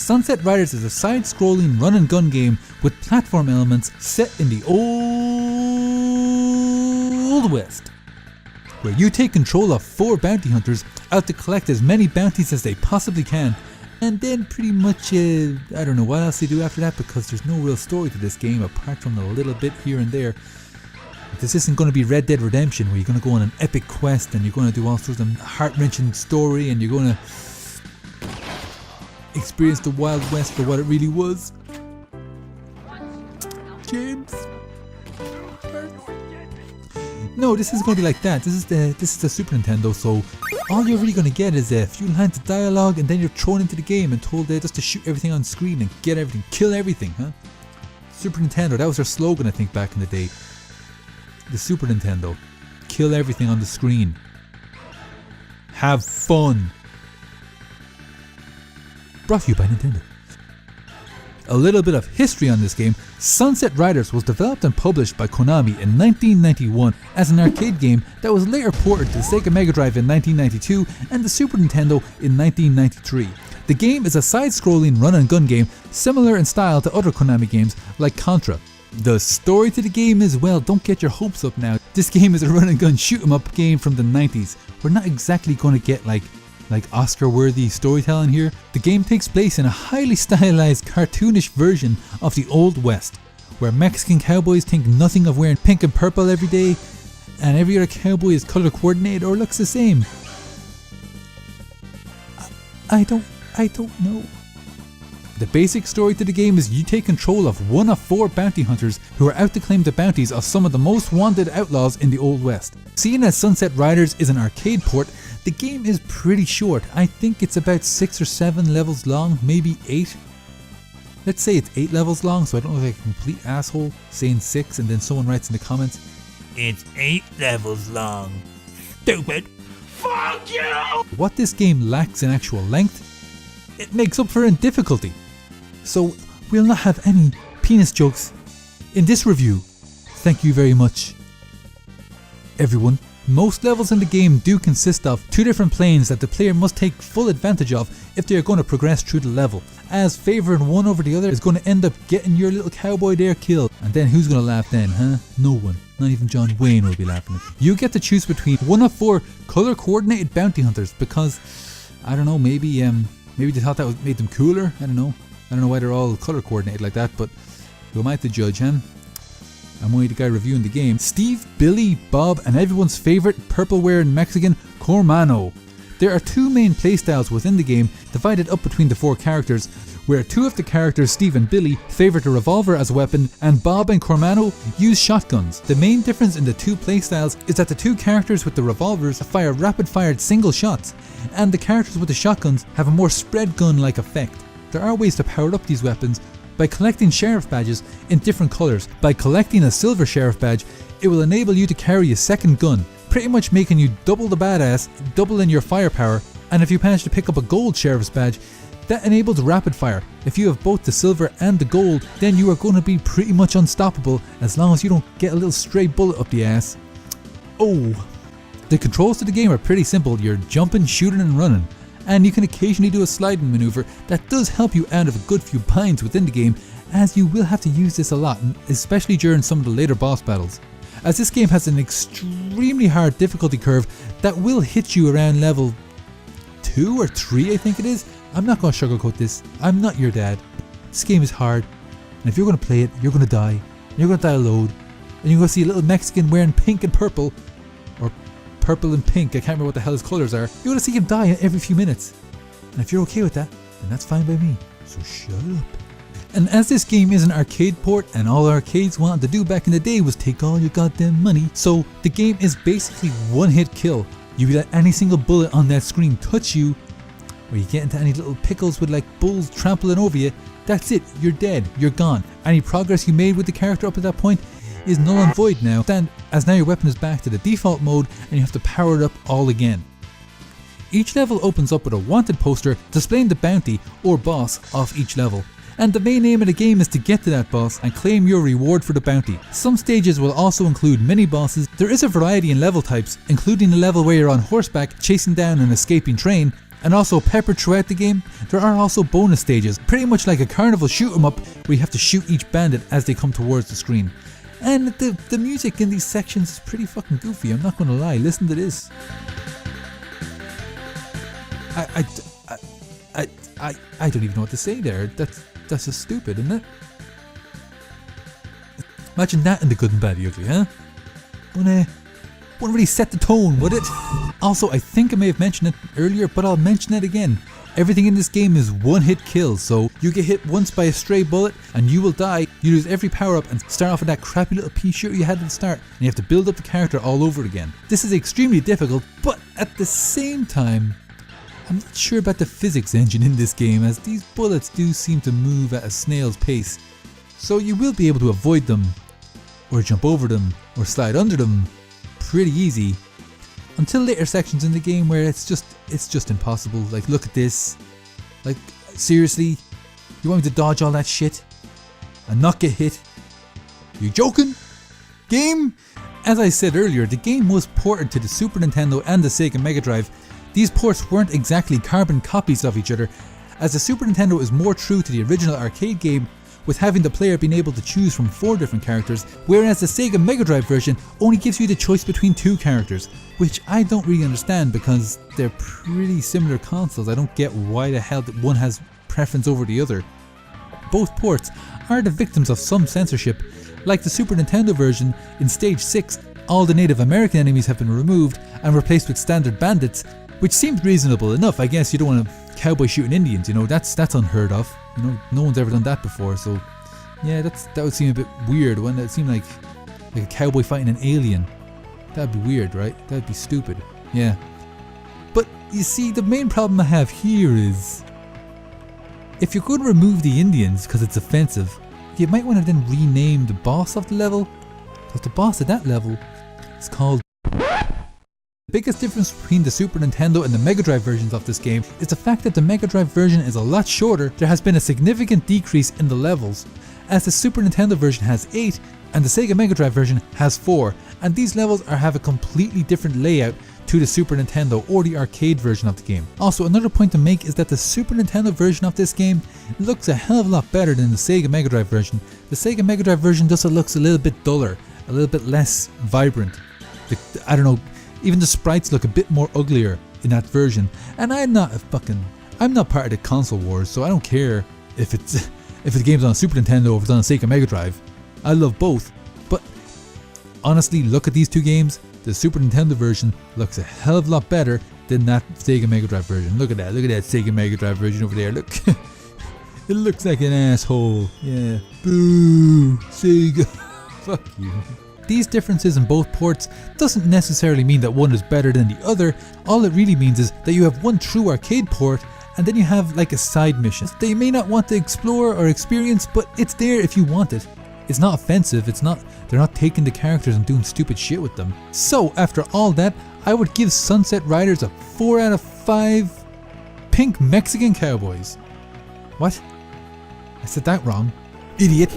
Sunset Riders is a side-scrolling run-and-gun game with platform elements set in the Old West, where you take control of 4 bounty hunters out to collect as many bounties as they possibly can, and then pretty much, I don't know what else they do after that, because there's no real story to this game apart from a little bit here and there. This isn't going to be Red Dead Redemption where you're going to go on an epic quest and you're going to do all sorts of heart-wrenching story and you're going to experience the Wild West for what it really was. James. No, this is going to be like that. This is the Super Nintendo, so all you're really going to get is a few lines of dialogue and then you're thrown into the game and told just to shoot everything on screen and get everything, kill everything, huh? Super Nintendo, that was their slogan I think back in the day. The Super Nintendo. Kill everything on the screen. Have fun. Brought to you by Nintendo. A little bit of history on this game. Sunset Riders was developed and published by Konami in 1991 as an arcade game that was later ported to the Sega Mega Drive in 1992 and the Super Nintendo in 1993. The game is a side-scrolling run-and-gun game similar in style to other Konami games like Contra. The story to the game is, well, don't get your hopes up now. This game is a run-and-gun shoot-'em-up game from the 90s. We're not exactly going to get like Oscar-worthy storytelling here. The game takes place in a highly stylized, cartoonish version of the Old West, where Mexican cowboys think nothing of wearing pink and purple every day, and every other cowboy is color coordinated or looks the same. I don't know. The basic story to the game is you take control of one of 4 bounty hunters who are out to claim the bounties of some of the most wanted outlaws in the Old West. Seeing as Sunset Riders is an arcade port, the game is pretty short. I think it's about 6 or 7 levels long, maybe 8. Let's say it's 8 levels long, so I don't look like a complete asshole saying 6 and then someone writes in the comments, "It's 8 levels long. Stupid. Fuck you!" What this game lacks in actual length, it makes up for in difficulty. So we'll not have any penis jokes in this review. Thank you very much, everyone. Most levels in the game do consist of 2 different planes that the player must take full advantage of if they are going to progress through the level, as favouring one over the other is going to end up getting your little cowboy there killed. And then who's going to laugh then, huh? No one. Not even John Wayne will be laughing. You get to choose between one of 4 color coordinated bounty hunters because, I don't know, maybe they thought that made them cooler. I don't know why they're all color coordinated like that, but who am I to judge, huh? I'm only the guy reviewing the game. Steve, Billy, Bob, and everyone's favourite purple-wearing Mexican, Cormano. There are 2 main playstyles within the game, divided up between the 4 characters, where 2 of the characters, Steve and Billy, favourite a revolver as a weapon, and Bob and Cormano use shotguns. The main difference in the 2 playstyles is that the 2 characters with the revolvers fire rapid-fired single shots, and the characters with the shotguns have a more spread gun-like effect. There are ways to power up these weapons by collecting sheriff badges in different colours. By collecting a silver sheriff badge, it will enable you to carry a second gun, pretty much making you double the badass, doubling your firepower, and if you manage to pick up a gold sheriff's badge, that enables rapid fire. If you have both the silver and the gold, then you are going to be pretty much unstoppable as long as you don't get a little stray bullet up the ass. Oh. The controls to the game are pretty simple. You're jumping, shooting and running, and you can occasionally do a sliding maneuver that does help you out of a good few binds within the game, as you will have to use this a lot, especially during some of the later boss battles, as this game has an extremely hard difficulty curve that will hit you around level 2 or 3 I think it is. I'm not going to sugarcoat this. I'm not your dad. This game is hard, and if you're going to play it, you're going to die. You're going to die a load, and you're going to see a little Mexican wearing pink and purple, or purple and pink, I can't remember what the hell his colours are. You're going to see him die every few minutes, and if you're okay with that, then that's fine by me, so shut up. And as this game is an arcade port, and all arcades wanted to do back in the day was take all your goddamn money, so the game is basically one-hit kill. You let any single bullet on that screen touch you, or you get into any little pickles with like bulls trampling over you, that's it, you're dead, you're gone. Any progress you made with the character up at that point is null and void now, as now your weapon is back to the default mode and you have to power it up all again. Each level opens up with a wanted poster displaying the bounty or boss of each level, and the main aim of the game is to get to that boss and claim your reward for the bounty. Some stages will also include mini bosses. There is a variety in level types, including a level where you're on horseback chasing down an escaping train, And also peppered throughout the game, there are also bonus stages, pretty much like a carnival shoot 'em up where you have to shoot each bandit as they come towards the screen. And the music in these sections is pretty fucking goofy, I'm not gonna lie, listen to this. I don't even know what to say there, that's just stupid, isn't it? Imagine that in the good and bad, the ugly, huh? Wouldn't really set the tone, would it? Also, I think I may have mentioned it earlier, but I'll mention it again. Everything in this game is one-hit kills, so you get hit once by a stray bullet and you will die. You lose every power-up and start off with that crappy little pea shooter you had at the start, and you have to build up the character all over again. This is extremely difficult, but at the same time, I'm not sure about the physics engine in this game, as these bullets do seem to move at a snail's pace. So you will be able to avoid them, or jump over them, or slide under them pretty easy, until later sections in the game where it's just impossible. Like, look at this. Like, seriously? You want me to dodge all that shit and not get hit? You joking? Game? As I said earlier, the game was ported to the Super Nintendo and the Sega Mega Drive. These ports weren't exactly carbon copies of each other, as the Super Nintendo is more true to the original arcade game, with having the player being able to choose from 4 different characters, whereas the Sega Mega Drive version only gives you the choice between 2 characters, which I don't really understand because they're pretty similar consoles. I don't get why the hell that one has preference over the other. Both ports are the victims of some censorship. Like the Super Nintendo version, in Stage 6, all the Native American enemies have been removed and replaced with standard bandits, which seems reasonable enough. I guess you don't want a cowboy shooting Indians, you know, that's unheard of. You know, no one's ever done that before, so yeah, that would seem a bit weird. Wouldn't it seem like a cowboy fighting an alien? That'd be weird, right? That'd be stupid. Yeah. But you see, the main problem I have here is, if you're going to remove the Indians because it's offensive, you might want to then rename the boss of the level, because the boss at that level is called. The biggest difference between the Super Nintendo and the Mega Drive versions of this game is the fact that the Mega Drive version is a lot shorter. There has been a significant decrease in the levels, as the Super Nintendo version has 8 and the Sega Mega Drive version has 4, and these levels have a completely different layout to the Super Nintendo or the arcade version of the game. Also, another point to make is that the Super Nintendo version of this game looks a hell of a lot better than the Sega Mega Drive version. The Sega Mega Drive version just looks a little bit duller, a little bit less vibrant. I don't know. Even the sprites look a bit more uglier in that version, and I'm not part of the console wars, so I don't care if the game's on a Super Nintendo or if it's on a Sega Mega Drive. I love both, but honestly, look at these 2 games. The Super Nintendo version looks a hell of a lot better than that Sega Mega Drive version. Look at that Sega Mega Drive version over there. Look, it looks like an asshole. Yeah, boo, Sega. Fuck you. These differences in both ports doesn't necessarily mean that one is better than the other. All it really means is that you have one true arcade port, and then you have like a side mission that you may not want to explore or experience, but it's there if you want it. It's not offensive, they're not taking the characters and doing stupid shit with them. So after all that, I would give Sunset Riders a 4 out of 5 pink Mexican cowboys. What? I said that wrong. Idiot.